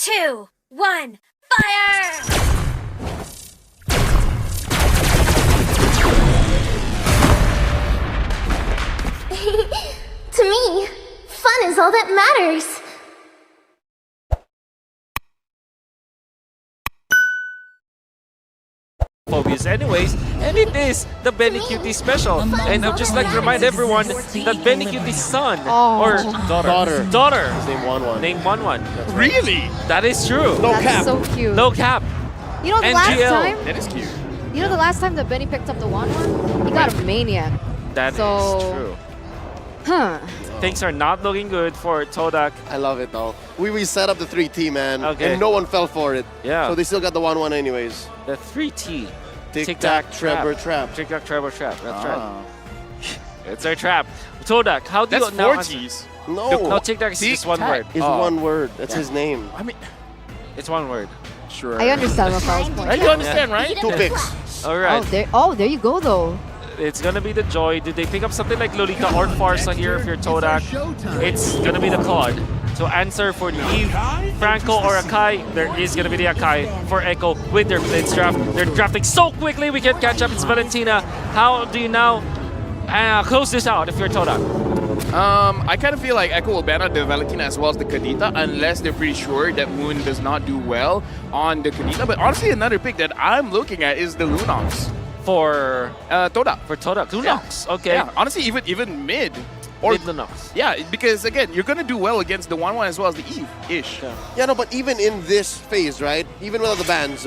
2, 1, fire! To me, fun is all that matters. Phobias anyways, and it is the Bennyqt special. And I'd just like to remind everyone that Bennyqt's son or daughter His name Wanwan. named Wanwan. Really? That is true. No That's cap. so cute. No cap. You know the NGL. last time? That is cute. You know the last time that Benny picked up the Wanwan? He got a maniac. That is So- true. Huh. Things are not looking good for Todak. I love it though. We set up the 3T, man, Okay. and no one fell for it. Yeah. So they still got the 1-1 anyways. The 3T. Tic-tac, Trevor, trap. Tic-tac, Trevor, trap. That's right. Ah. It's our trap. Todak, how do That's you now 4 Gs. No, No, Tic-tac is just one word. it's Oh. one word. That's his name. I mean, It's one word. sure. I understand Rafael's point. Right, you understand, right? 2 picks. All right. There you go though. It's gonna be the Joy. Did they pick up something like Lolita or Farsa here if you're Todak? It's gonna be the Claude. So answer for Eve, Franco, or Akai. There is gonna be the Akai for Echo with their blitz draft. They're drafting so quickly we can't catch up. It's Valentina. How do you now close this out if you're Todak? I kind of feel like Echo will ban out the Valentina as well as the Kadita unless they're pretty sure that Moon does not do well on the Kadita. But honestly, another pick that I'm looking at is the Lunox. For Todak. Todak, Lunox. Okay. Yeah, honestly, even mid. Or Mid Lunox. Yeah, because again, you're gonna do well against the 1-1 as well as the Eve-ish. Yeah, no, but even in this phase, right? Even without the bans,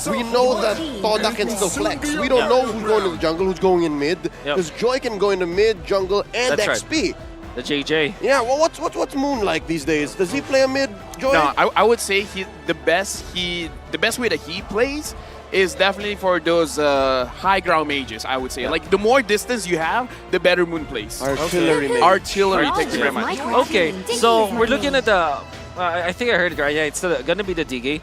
we know that Todak can still flex. We don't know who's going to the jungle, who's going in mid. Because Joy can go into mid, jungle, and That's right. XP. The JJ. Yeah, well, what's Moon like these days? Does he play a mid, Joy? No, I would say the best way that he plays is definitely for those high ground mages, I would say. Like, the more distance you have, the better Moon plays. Artillery mid. Artillery, thank you very much. Okay, so we're looking at the. I think I heard it right. Yeah, it's gonna be the Digi.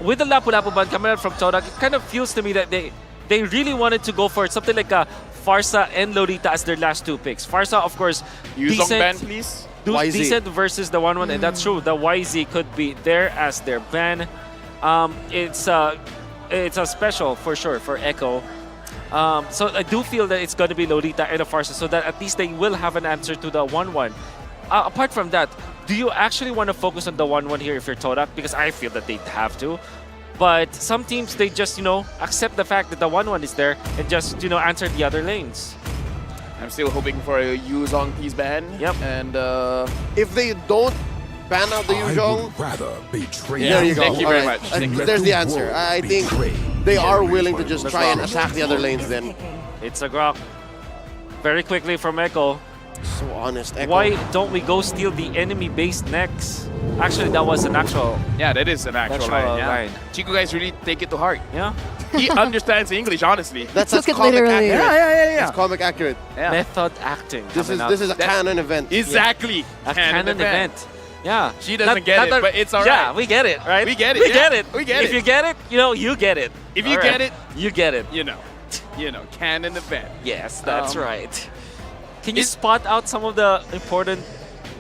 With the Lapu-Lapu ban coming out from Todak, it kind of feels to me that they really wanted to go for something like a Farsa and Lolita as their last 2 picks. Farsa, of course, Yuzong ban, please. YZ. decent versus the 1-1, and that's true. The YZ could be there as their ban. It's a special for sure for Echo. So I do feel that it's going to be Lolita and a Farsa, so that at least they will have an answer to the 1-1. Apart from that, do you actually want to focus on the 1-1 here if you're Todak? Because I feel that they'd have to. But some teams, they just, accept the fact that the 1-1 is there and just, answer the other lanes. I'm still hoping for a Yuzong piece ban. Yep. And If they don't ban out the Yuzhong, there you go. Thank you All very right. much. There's the answer. I think they are willing to just try and attack the other lanes then. It's a Grok. Very quickly from Echo. So honest, Echo. Why don't we go steal the enemy base next? Actually, that was an actual. yeah, that is an actual That's line. a Yeah. line. Chico guys really take it to heart. Yeah. He understands English, honestly. That's Took it comic literally. accurate. yeah. It's comic accurate. Yeah. Method acting. This coming out. is a canon event. Exactly. a canon event. Yeah. She doesn't get it, but it's all Yeah, right. we get it, right? We get it, We yeah. get it. We get If it. you get it, you get it. If you All get it, you get it. you know, canon event. Yes, that's Um, right. Can you spot out some of the important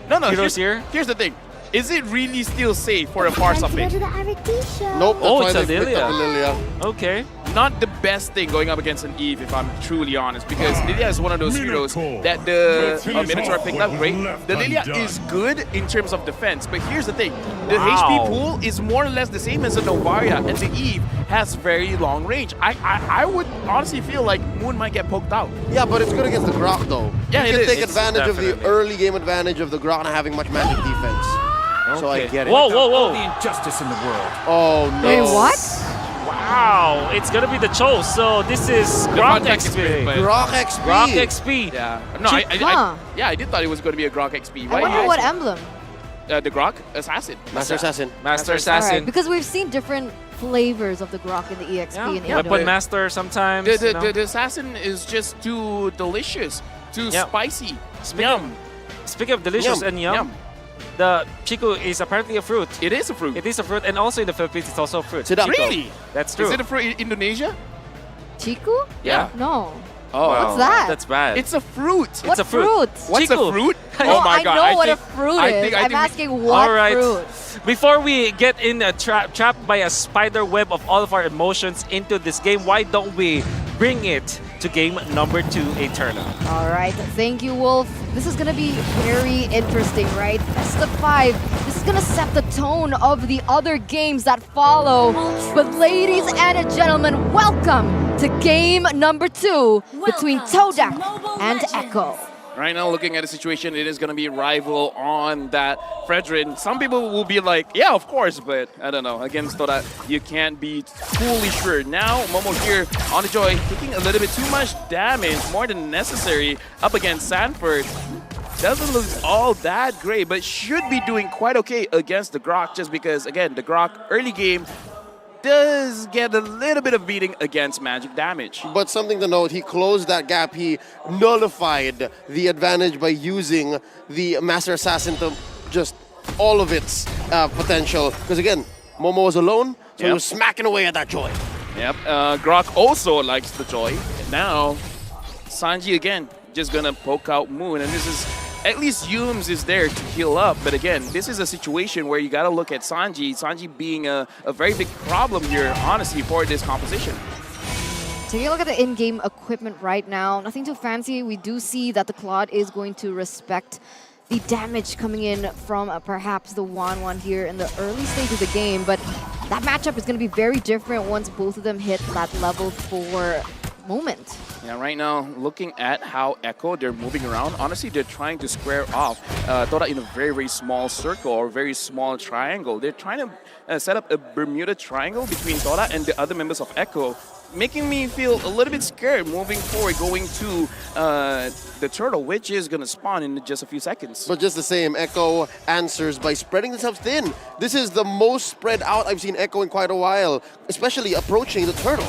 No, heroes here? Here's the thing. Is it really still safe for a Farsa pick? Nope, that's Oh, why it's a they picked up Lilia. the Lilia. Okay. Not the best thing going up against an Eve, if I'm truly honest, because Lilia is one of those heroes that the Minotaur picked up great. The Lilia is good in terms of defense, but here's the thing. The HP pool is more or less the same as the Novaria, and the Eve has very long range. I would honestly feel like Moon might get poked out. Yeah, but it's good against the Grok though. Yeah, you it can is. take It's advantage of the definitely. early game advantage of the Grok not having much magic defense. So I Okay. get it. Whoa, whoa, whoa. injustice in the world. Oh no. Wait, what? Wow. It's going to be the Cho. So this is Grok contact XP. experience, but- Grok XP. Grok XP. Yeah. No, I did thought it was going to be a Grok XP. I wonder what emblem. The Grok Assassin. Master Assassin. Master Alright, Assassin. because we've seen different flavors of the Grok in the EXP and Yeah. emblem. Weapon Master sometimes. The Assassin is just too delicious, too Yeah. spicy. Speaking- Speaking of delicious Yum. and yum, the Chico is apparently a fruit. It is a fruit. It is a fruit, and also in the Philippines, it's also a fruit. Sit up. Chico. Really? That's true. Is it a fruit in Indonesia? Chiku? Yeah. No. Oh, Wow, What's that? That's bad. it's a fruit. What a fruit. fruit? What's Chico. a fruit? Oh, my I god! know what a think- fruit I is. think- I I'm think we- asking what All right. fruit. Before we get in a trapped by a spider web of all of our emotions into this game, why don't we bring it to game number 2, Eternal? All right, thank you, Wolf. This is gonna be very interesting, right? Best of 5. This is gonna set the tone of the other games that follow. But ladies and gentlemen, welcome to game number 2 between Todak and Echo. Right now, looking at the situation, it is going to be a rival on that Fredrin. Some people will be like, yeah, of course, but I don't know. Against Todak, you can't be fully sure. Now, Momo here on the Joy, taking a little bit too much damage, more than necessary, up against Sanford. Doesn't look all that great, but should be doing quite okay against the Grok, just because, again, the Grok early game does get a little bit of beating against magic damage. But something to note, he closed that gap. He nullified the advantage by using the Master Assassin to just all of its potential. Because again, Momo was alone, so he was smacking away at that Joy. Yep, Grok also likes the Joy. Now, Sanji again, just gonna poke out Moon, and this is, at least Yums is there to heal up, but again, this is a situation where you gotta look at Sanji. Sanji being a very big problem here, honestly, for this composition. Taking a look at the in-game equipment right now, nothing too fancy. We do see that the Claude is going to respect the damage coming in from perhaps the Wanwan here in the early stage of the game, but that matchup is going to be very different once both of them hit that level 4 moment. Yeah, right now, looking at how Echo, they're moving around, honestly, they're trying to square off Todak in a very, very small circle or very small triangle. They're trying to set up a Bermuda Triangle between Todak and the other members of Echo, making me feel a little bit scared moving forward, going to the turtle, which is going to spawn in just a few seconds. But just the same, Echo answers by spreading themselves thin. This is the most spread out I've seen Echo in quite a while, especially approaching the turtle.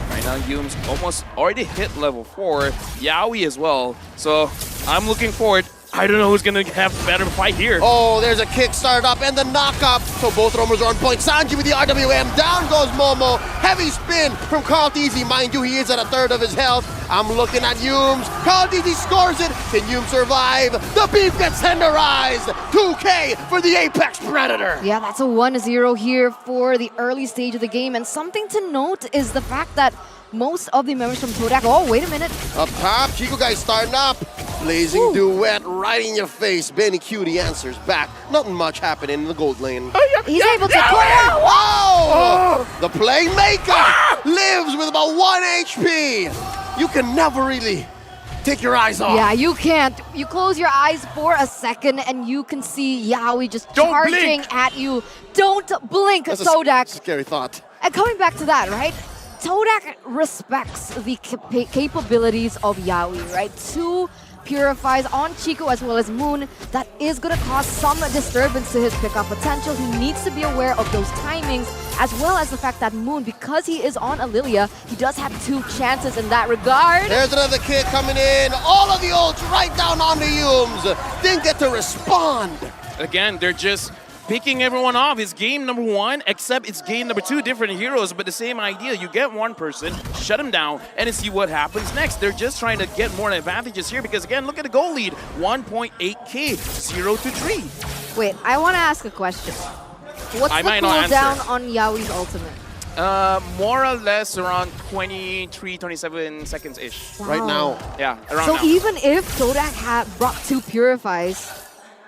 Right now, Yums almost already hit level 4, YAWI as well. So I'm looking forward. I don't know who's going to have better fight here. Oh, there's a kick start up and the knock up. So both roamers are on point. Sanji with the RWM. Down goes Momo. Heavy spin from KARLTZY. Mind you, he is at a third of his health. I'm looking at Yums. KARLTZY scores it. Can Yums survive? The beef gets tenderized. 2K for the Apex Predator. Yeah, that's a 1-0 here for the early stage of the game. And something to note is the fact that most of the members from Todak... Oh, wait a minute. Up top, Chico guys starting up. Blazing Ooh. duet right in your face. Bennyqt answers back. Nothing much happening in the gold lane. He's able to... Oh! The playmaker lives with about 1 HP. You can never really take your eyes off. Yeah, you can't. You close your eyes for a second and you can see Yawi just Don't charging blink. at you. Don't blink, That's Todak. a scary thought. And coming back to that, right? Todak respects the capabilities of Yawi, right? 2 purifies on Chico as well as Moon. That is going to cause some disturbance to his pickup potential. He needs to be aware of those timings, as well as the fact that Moon, because he is on Alilia, he does have 2 chances in that regard. There's another kick coming in. All of the ults right down on the Yums. Didn't get to respond. Again, they're just picking everyone off. It's game number 1, except it's game number 2, different heroes, but the same idea. You get one person, shut him down, and then see what happens next. They're just trying to get more advantages here because, again, look at the goal lead. 1.8k, 0-3. Wait, I want to ask a question. What's I the might not cooldown answer. on Yawi's ultimate? More or less around 23, 27 seconds-ish. Right now. Yeah, around So now. even if Todak had brought 2 purifies,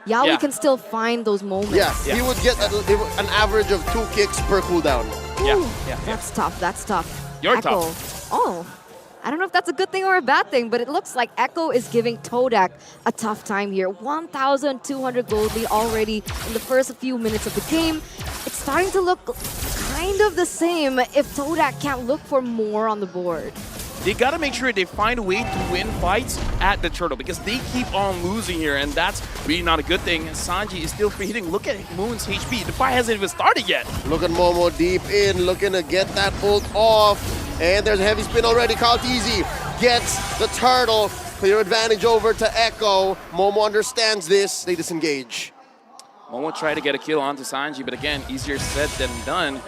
Yawi Yeah. can still find those moments. Yes, he would get an average of 2 kicks per cooldown. Yeah. That's tough. That's tough. You're Echo. tough. Oh. I don't know if that's a good thing or a bad thing, but it looks like Echo is giving Todak a tough time here. 1,200 gold lead already in the first few minutes of the game. It's starting to look kind of the same if Todak can't look for more on the board. They gotta make sure they find a way to win fights at the turtle because they keep on losing here, and that's really not a good thing. Sanji is still free hitting. Look at Moon's HP. The fight hasn't even started yet. Look at Momo deep in, looking to get that ult off. And there's a heavy spin already. KARLTZY gets the turtle. Clear advantage over to Echo. Momo understands this. They disengage. Momo tried to get a kill onto Sanji, but again, easier said than done.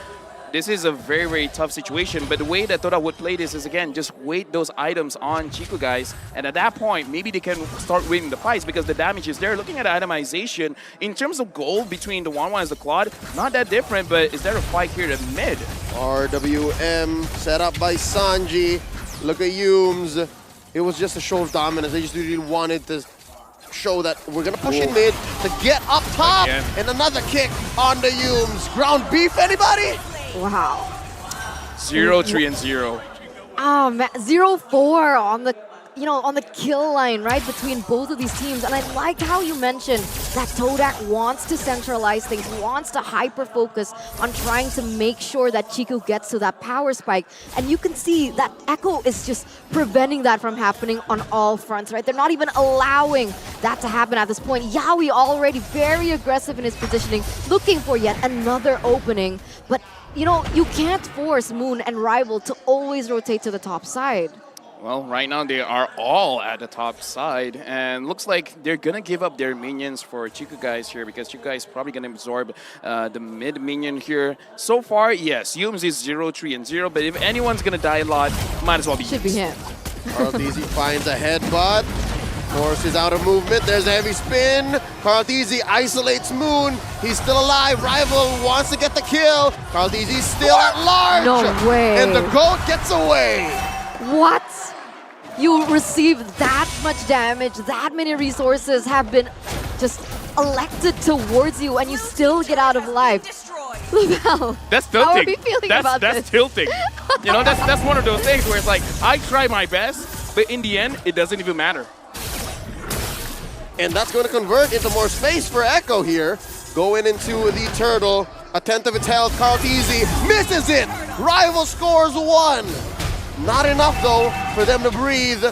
this is a very, very tough situation. But the way that Todak would play this is, again, just wait those items on Chico, guys. And at that point, maybe they can start winning the fights because the damage is there. Looking at itemization, in terms of gold between the Wanwan and the Claude, not that different, but is there a fight here at mid? RWM set up by Sanji. Look at Yums. It was just a show of dominance. They just really wanted to show that we're going to push in mid to get up top. Again. And another kick on the Yums. Ground beef, anybody? Wow. 0-3 and 0. Oh man, 0-4 on the, you know, on the kill line, right, between both of these teams. And I like how you mentioned that Todak wants to centralize things, wants to hyper-focus on trying to make sure that Chico gets to that power spike. And you can see that Echo is just preventing that from happening on all fronts, right? They're not even allowing that to happen at this point. YAWI already very aggressive in his positioning, looking for yet another opening. But, you know, you can't force Moon and Rival to always rotate to the top side. Well, right now they are all at the top side, and looks like they're gonna give up their minions for Chico guys here because Chico guys probably gonna absorb the mid minion here. So far, yes, Yums is 0-3 and 0, but if anyone's gonna die a lot, might as well be Should be him. KARLTZY finds a headbutt. Forces out of movement. There's a heavy spin. KARLTZY isolates Moon. He's still alive. Rival wants to get the kill. KARLTZY's still at large. No way. And the GOAT gets away. What? You received that much damage, that many resources have been just elected towards you, and you still get out of life. Lavelle, That's tilting. how are we feeling about that's this? tilting. You know, that's one of those things where it's like, I try my best, but in the end, it doesn't even matter. And that's going to convert into more space for Echo here. Going into the turtle. A tenth of its health. KARLTZY misses it. Rival scores 1. Not enough, though, for them to breathe.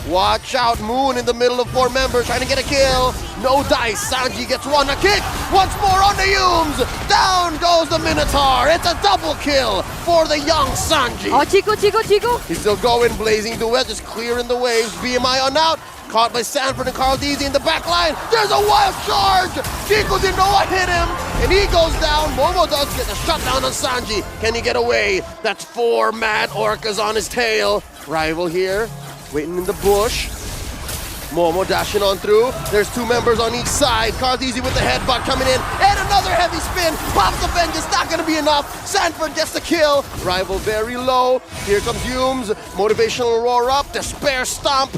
Watch out, Moon in the middle of 4 members trying to get a kill. No dice. Sanji gets 1. A kick. Once more on the Yums. Down goes the Minotaur. It's a double kill for the young Sanji. Oh, Chico. He's still going, blazing duet, just clearing the waves. BMI on out. Caught by SANFORD and KARLTZY in the back line. There's a wild charge. Chico didn't know what hit him. And he goes down. Momo does get a shutdown on Sanji. Can he get away? That's 4 mad orcas on his tail. Rival here, waiting in the bush. Momo dashing on through. There's 2 members on each side. KARLTZY with the headbutt coming in. And another heavy spin. Pops the vengeance. Not going to be enough. SANFORD gets the kill. Rival very low. Here comes Yums. Motivational roar up. Despair stomp.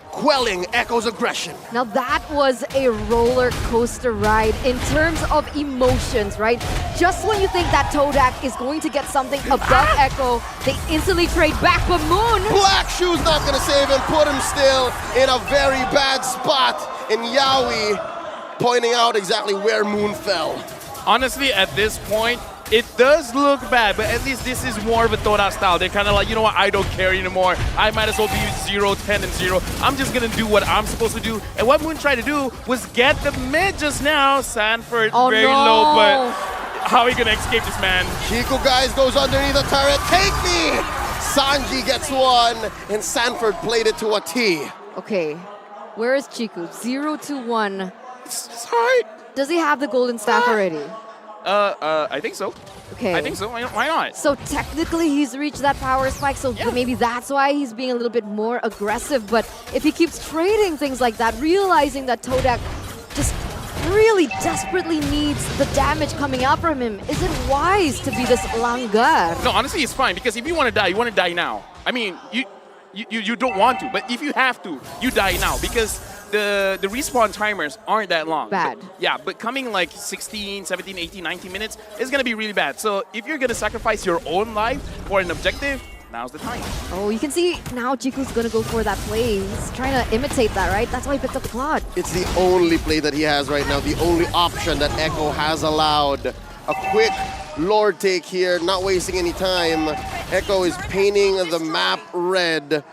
Quelling Echo's aggression. Now that was a roller coaster ride in terms of emotions, right? Just when you think that Todak is going to get something above Echo, they instantly trade back, but Moon! Black Shoe's not gonna save him, put him still in a very bad spot. And YAWI pointing out exactly where Moon fell. Honestly, at this point, it does look bad, but at least this is more of a Todak style. They're kind of like, you know what, I don't care anymore. I might as well be 0-10 and 0. I'm just going to do what I'm supposed to do. And what Moon tried to do was get the mid just now. SANFORD very low, but how are you going to escape this man? Chico guys goes underneath the turret. Take me! Sanji gets 1, and SANFORD played it to a T. Okay, where is Chico? 0-1. It's hard. Does he have the golden staff already? I think so. Okay. I think so. Why not? So technically he's reached that power spike, so maybe that's why he's being a little bit more aggressive. But if he keeps trading things like that, realizing that Todak just really desperately needs the damage coming out from him, is it wise to be this langgar? No, honestly, it's fine, because if you want to die now. I mean, you don't want to, but if you have to, you die now, because the respawn timers aren't that long. Bad. But coming like 16, 17, 18, 19 minutes is going to be really bad. So if you're going to sacrifice your own life for an objective, now's the time. Oh, you can see now Chico's going to go for that play. He's trying to imitate that, right? That's why he picked up the Claude. It's the only play that he has right now, the only option that Echo has allowed. A quick Lord take here, not wasting any time. Echo is painting the map red.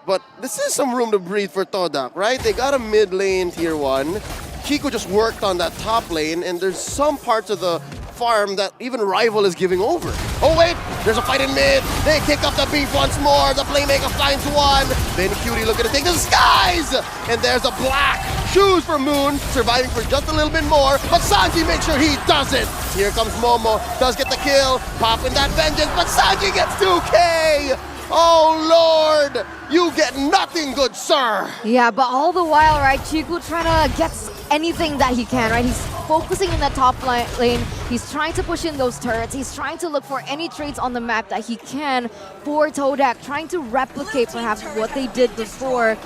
But this is some room to breathe for Todak, right? They got a mid lane tier 1. Chico just worked on that top lane, and there's some parts of the farm that even Rival is giving over. Oh wait, there's a fight in mid. They kick up the beef once more. The playmaker finds 1. Bennyqt looking to take the skies. And there's a black shoes for Moon, surviving for just a little bit more. But Sanji makes sure he does it. shots. Here comes Momo, does get the kill, popping that vengeance, but SANJI gets 2K! Oh Lord, you get nothing, good sir! Yeah, but all the while, right, Chico trying to get anything that he can, right? He's focusing in the top lane. He's trying to push in those turrets. He's trying to look for any trades on the map that he can for Todak, trying to replicate perhaps what they did before.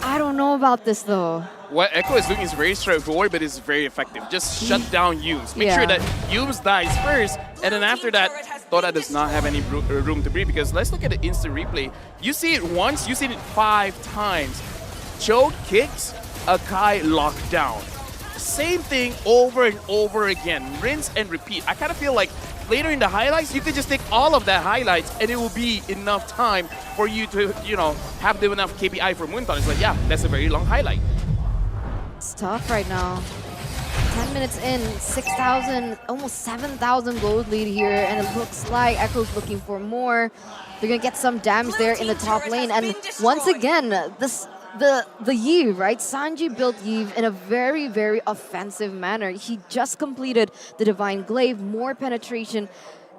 I don't know about this though. What Echo is doing is very straightforward, but it's very effective. Just shut down Yumes. Make sure that Yumes dies first, and then after that, Todak does not have any room to breathe, because let's look at the instant replay. You see it once, you see it 5 times. Choke kicks, Akai locked down. Same thing over and over again. Rinse and repeat. I kind of feel like later in the highlights, you could just take all of that highlights and it will be enough time for you to, you know, have the enough KPI for Moonton. It's like, yeah, that's a very long highlight. It's tough right now. 10 minutes in, 6,000, almost 7,000 gold lead here, and it looks like Echo's looking for more. They're gonna get some damage there in the top lane, and once again, the Yi, right? SANJI built Yi in a very, very offensive manner. He just completed the Divine Glaive, more penetration.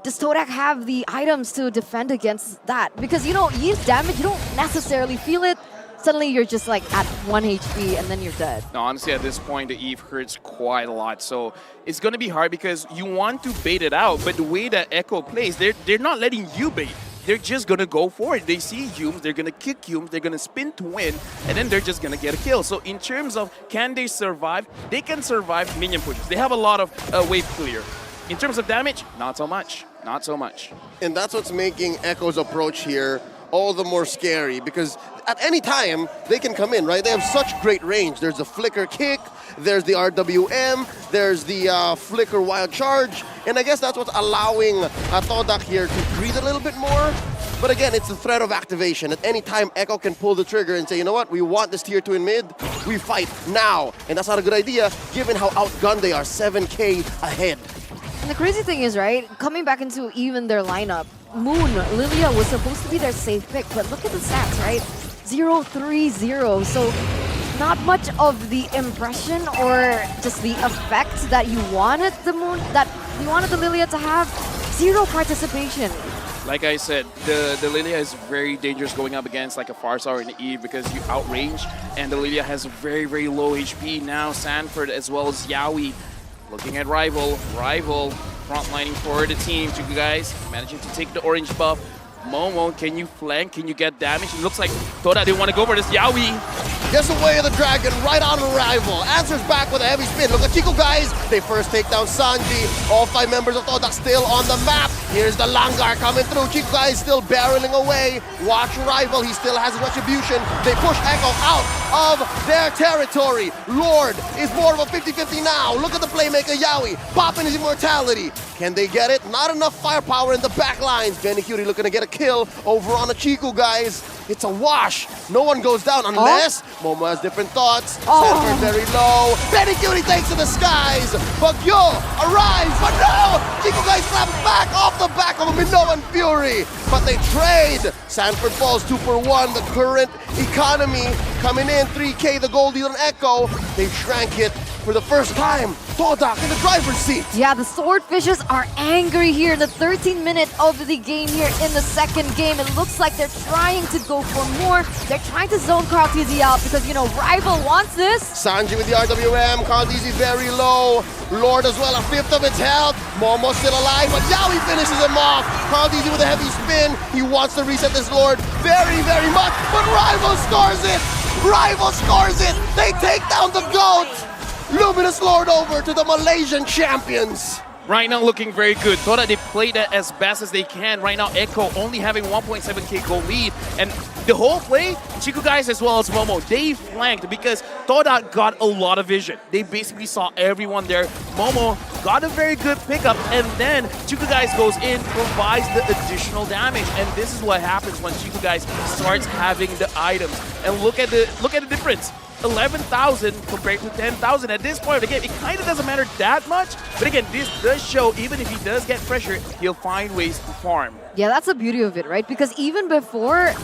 Does Todak have the items to defend against that? Because, you know, Yi's damage, you don't necessarily feel it. Suddenly you're just like at 1 HP and then you're dead. No, honestly, at this point, the Eve hurts quite a lot. So it's going to be hard because you want to bait it out, but the way that Echo plays, they're not letting you bait. They're just going to go for it. They see Yumes, they're going to kick Yumes, they're going to spin to win, and then they're just going to get a kill. So in terms of can they survive, they can survive minion pushes. They have a lot of wave clear. In terms of damage, not so much. Not so much. And that's what's making Echo's approach here all the more scary, because at any time they can come in, right? They have such great range. There's the flicker kick, there's the RWM, there's the flicker wild charge, and I guess that's what's allowing Todak here to breathe a little bit more. But again, it's the threat of activation. At any time, Echo can pull the trigger and say, you know what, we want this tier 2 in mid, we fight now. And that's not a good idea, given how outgunned they are, 7K ahead. And the crazy thing is, right, coming back into even their lineup, Moon, Lilia was supposed to be their safe pick, but look at the stats, right? 0-3-0, so not much of the impression or just the effect that you wanted the Moon, that you wanted the Lilia to have. 0 participation. Like I said, the Lilia is very dangerous going up against like a Farsa or an Eve because you outrange, and the Lilia has very, very low HP. Now SANFORD as well as YAWI looking at Rival frontlining for the team. You guys managing to take the orange buff. Momo, can you flank? Can you get damage? It looks like Todak didn't want to go for this. YAWI gets away of the dragon right on arrival. Answers back with a heavy spin. Look at Chico, guys. They first take down SANJI. All 5 members of Todak still on the map. Here's the Langar coming through. Chico, guys, still barreling away. Watch Rival. He still has retribution. They push Echo out of their territory. Lord is more of a 50-50 now. Look at the playmaker, YAWI, popping his immortality. Can they get it? Not enough firepower in the back lines. Bennyqt looking to get a kill over on the Chico, guys. It's a wash. No one goes down unless Momo has different thoughts. SANFORD very low. Bennyqt takes to the skies. Bagyo arrives, but no! Chico, guys, slaps back off the back of a Minoan Fury. But they trade. SANFORD falls 2 for 1. The current economy coming in. 3K, the gold deal on Echo. They shrank it for the first time. Todak in the driver's seat. Yeah, the Swordfishes are angry here in the 13th minute of the game here in the second game. It looks like they're trying to go for more. They're trying to zone KARLTZY out because, you know, Rival wants this. SANJI with the RWM. KARLTZY very low. Lord as well, a 5th of its health. Momo still alive, but YAWI finishes him off. KARLTZY with a heavy spin. He wants to reset this Lord very, very much, but Rival scores it. Rival scores it. They take down the GOAT. Luminous Lord over to the Malaysian champions. right now looking very good. Todak, they played that as best as they can. Right now, Echo only having 1.7k goal lead. And the whole play, Chico guys as well as Momo, they flanked because Todak got a lot of vision. They basically saw everyone there. Momo got a very good pickup, and then Chico guys goes in, provides the additional damage. And this is what happens when Chico guys starts having the items. And look at the difference. 11,000 compared to 10,000 at this point of the game. It kind of doesn't matter that much, but again, this does show even if he does get pressure, he'll find ways to farm. Yeah, that's the beauty of it, right? Because even before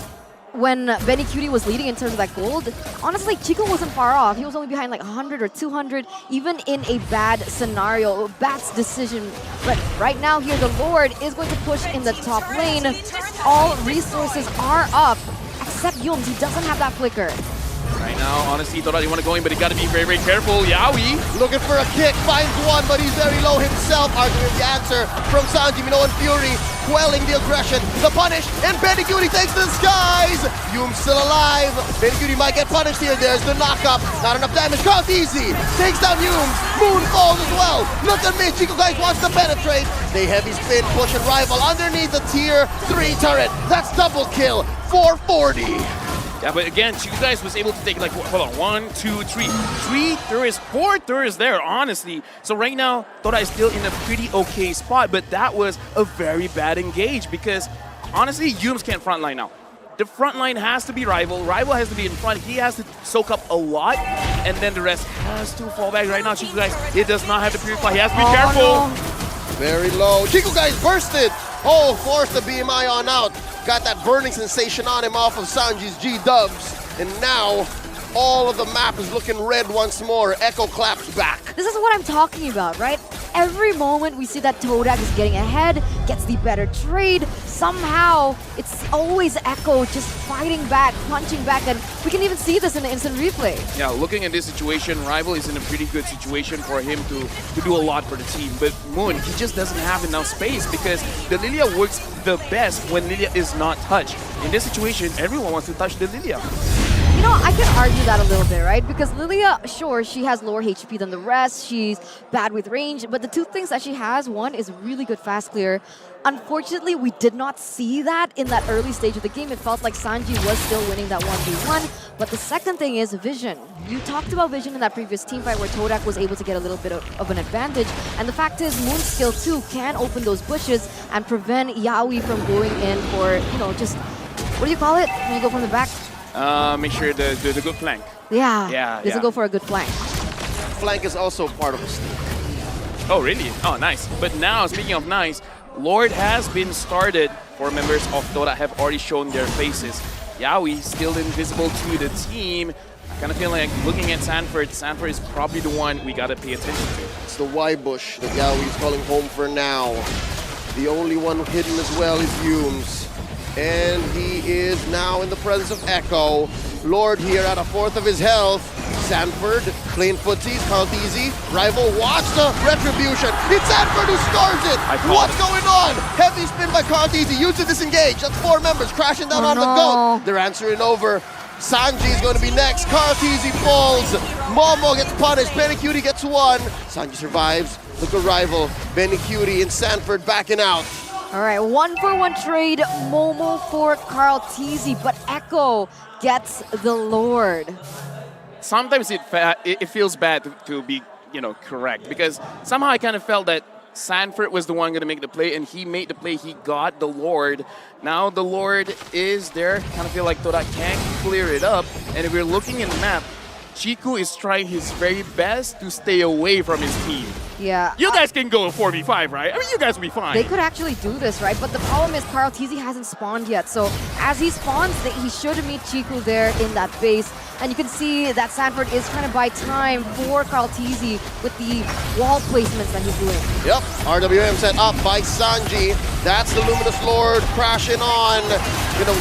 when Bennyqt was leading in terms of that gold, honestly, Chico wasn't far off. He was only behind like 100 or 200, even in a bad scenario, bad decision. But right now here, the Lord is going to push in the top lane. All resources are up, except Yums. He doesn't have that flicker. Right now, honestly, Todak didn't want to go in, but he got to be very, very careful. YAWI looking for a kick, finds one, but he's very low himself. Arguing the answer from SANJI, Minoan Fury, quelling the aggression, the punish, and Bennyqt takes to the skies. Yum's still alive. Bennyqt might get punished here. There's the knock-up. Not enough damage. KARLTZY takes down Yums. Moon falls as well. Look at me. Chico guys wants to penetrate. They heavy spin, push and rival underneath the tier 3 turret. That's double kill. 440. Yeah, but again, you guys was able to take like, hold on, 1, 2, 3. 3 turrets, 4 turrets there, honestly. So right now, Todak is still in a pretty okay spot, but that was a very bad engage because honestly, Yums can't frontline now. The front line has to be Rival. Rival has to be in front. He has to soak up a lot, and then the rest has to fall back. Right now, Chico guys, it does not have to purify. He has to be careful. No. Very low. Chico guys bursted. Oh, forced the BMI on out. Got that burning sensation on him off of Sanji's G-dubs. And now, all of the map is looking red once more. Echo claps back. This is what I'm talking about, right? Every moment we see that Todak is getting ahead, gets the better trade, somehow it's always Echo just fighting back, punching back, and we can even see this in the instant replay. Yeah, looking at this situation, Rival is in a pretty good situation for him to do a lot for the team. But Moon, he just doesn't have enough space because the Lilia works the best when Lilia is not touched. In this situation, everyone wants to touch the Lilia. You know, I can argue that a little bit, right? Because Lilia, sure, she has lower HP than the rest. She's bad with range. But the two things that she has, one is really good fast clear. Unfortunately, we did not see that in that early stage of the game. It felt like Sanji was still winning that 1v1. But the second thing is vision. You talked about vision in that previous team fight where Todak was able to get a little bit of an advantage. And the fact is, Moon's skill too can open those bushes and prevent YAWI from going in for, you know, just, what do you call it when you go from the back? Make sure the good flank. Yeah, doesn't go for a good flank. Flank is also part of the sneak. Oh, really? Oh, nice. But now, speaking of nice, Lord has been started for members of Todak have already shown their faces. YAWI still invisible to the team. I kind of feel like looking at SANFORD, SANFORD is probably the one we got to pay attention to. It's the Y bush that YAWI is calling home for now. The only one hidden as well is Yums. And he is now in the presence of Echo. Lord here at a fourth of his health. SANFORD, clean footsies, KARLTZY, Rival, watch the retribution. It's SANFORD who scores it. What's going on? Heavy spin by KARLTZY, used to disengage. That's 4 members crashing down on the goat. They're answering over. Sanji is going to be next. KARLTZY falls. Momo gets punished. Bennyqt gets one. Sanji survives. Look at Rival. Bennyqt and SANFORD backing out. All right, 1-for-1 trade, Momo for KARLTZY, but Echo gets the Lord. Sometimes it feels bad to be, you know, correct because somehow I kind of felt that SANFORD was the one going to make the play and he made the play, he got the Lord. Now the Lord is there, kind of feel like Todak can't clear it up, and if we're looking in the map, Chico is trying his very best to stay away from his team. Yeah. You guys can go 4v5, right? I mean, you guys will be fine. They could actually do this, right? But the problem is KARLTZY hasn't spawned yet. So as he spawns, he should meet Chico there in that base. And you can see that SANFORD is trying to buy time for KARLTZY with the wall placements that he's doing. Yep, RWM set up by Sanji. That's the Luminous Lord crashing on. Gonna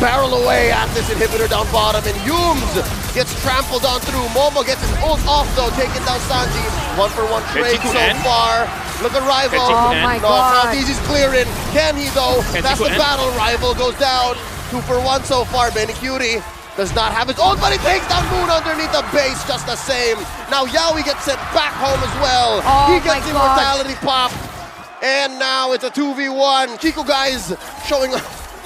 barrel away at this inhibitor down bottom, and Yums gets trampled on through. Momo gets his ult off though, taking down Sanji. 1-for-1 trade so far. Look at Rival. Oh my God. KARLTZY's clearing. Can he though? That's the end? battle. Rival goes down. 2-for-1 so far. Bennyqt does not have his ult, but he takes down Moon underneath the base just the same. Now YAWI gets sent back home as well. Oh He gets immortality pop. And now it's a 2v1. Chico guys showing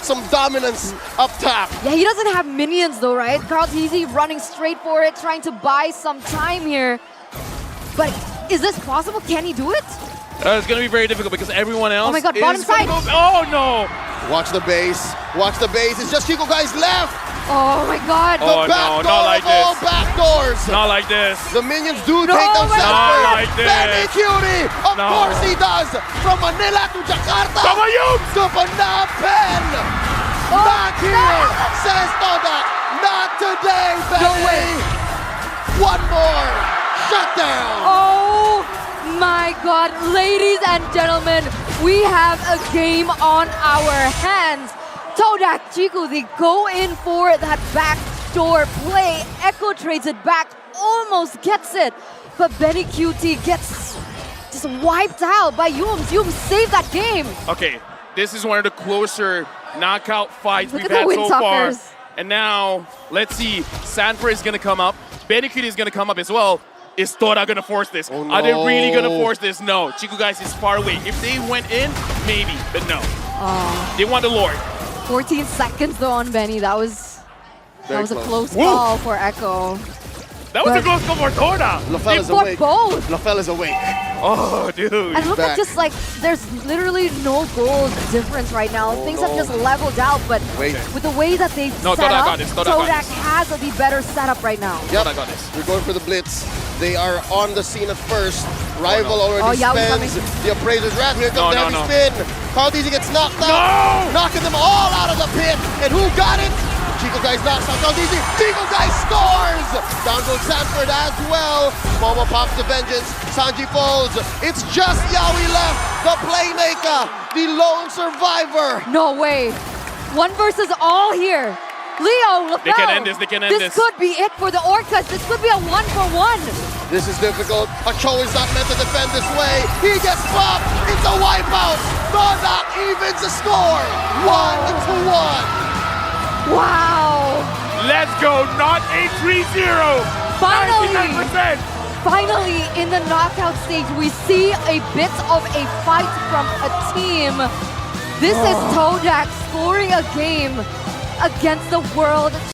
some dominance up top. Yeah, he doesn't have minions though, right? KARLTZY running straight for it, trying to buy some time here. But is this possible? Can he do it? It's going to be very difficult because everyone else Oh my God, bottom side. Oh no! Watch the base. Watch the base. It's just Chico guys left. Oh my God. Oh, The back no, door not like of all this. back doors. Not like this. The minions do take down my SANFORD. Not like this. Bennyqt, of course he does. From Manila to Jakarta. Come on, you! To Phnom Penh. Not here, says Todak. Not today, baby. No way. One more. Shut down. Oh my God, ladies and gentlemen, we have a game on our hands. Todak, Chico, they go in for that backdoor play. Echo trades it back, almost gets it, but Bennyqt gets just wiped out by Yums. Yums saved that game. Okay, this is one of the closer knockout fights Look we've at the had so far. Windsuckers. And now, let's see, SANFORD is gonna come up. Bennyqt is gonna come up as well. Is Todak gonna force this? Oh, Are they no. really gonna force this? No. Chico guys is far away. If they went in, maybe, but no. They want the Lord. 14 seconds though on Benny. That was Very a close. close Woo. call for Echo. That was a But- close call for Todak. LaFell is For awake. both. LaFell is awake. Oh, dude. And look back. at just like, there's literally no goal difference right now. Things have no. just leveled out, but Wait. with the way that they've No, set Todak up, got this, Todak got Todak this. has the better setup right now. Yep. Todak got this. We're going for the blitz. They are on the scene at first. Rival no. already Oh, YAWI spends coming. the appraiser's wrath. Here comes the No, heavy no. spin. KARLTZY gets knocked out. No! Knocking them all out of the pit. And who got it? Chico Guys knocks out KARLTZY. Chico Guys scores! Down goes SANFORD as well. Momo pops the vengeance. SANJI falls. It's just YAWI left. The playmaker. The lone survivor. No way. One versus all here. Leo, LaFell. They can end this, they can end this. This could be it for the Orcas. This could be a 1-for-1. This is difficult. Acho is not meant to defend this way. He gets flopped. It's a wipeout. Todak evens the score. 1-1. Wow. Let's go, not a 3-0. Finally. 99%. Finally, in the knockout stage, we see a bit of a fight from a team. This is Todak scoring a game against the world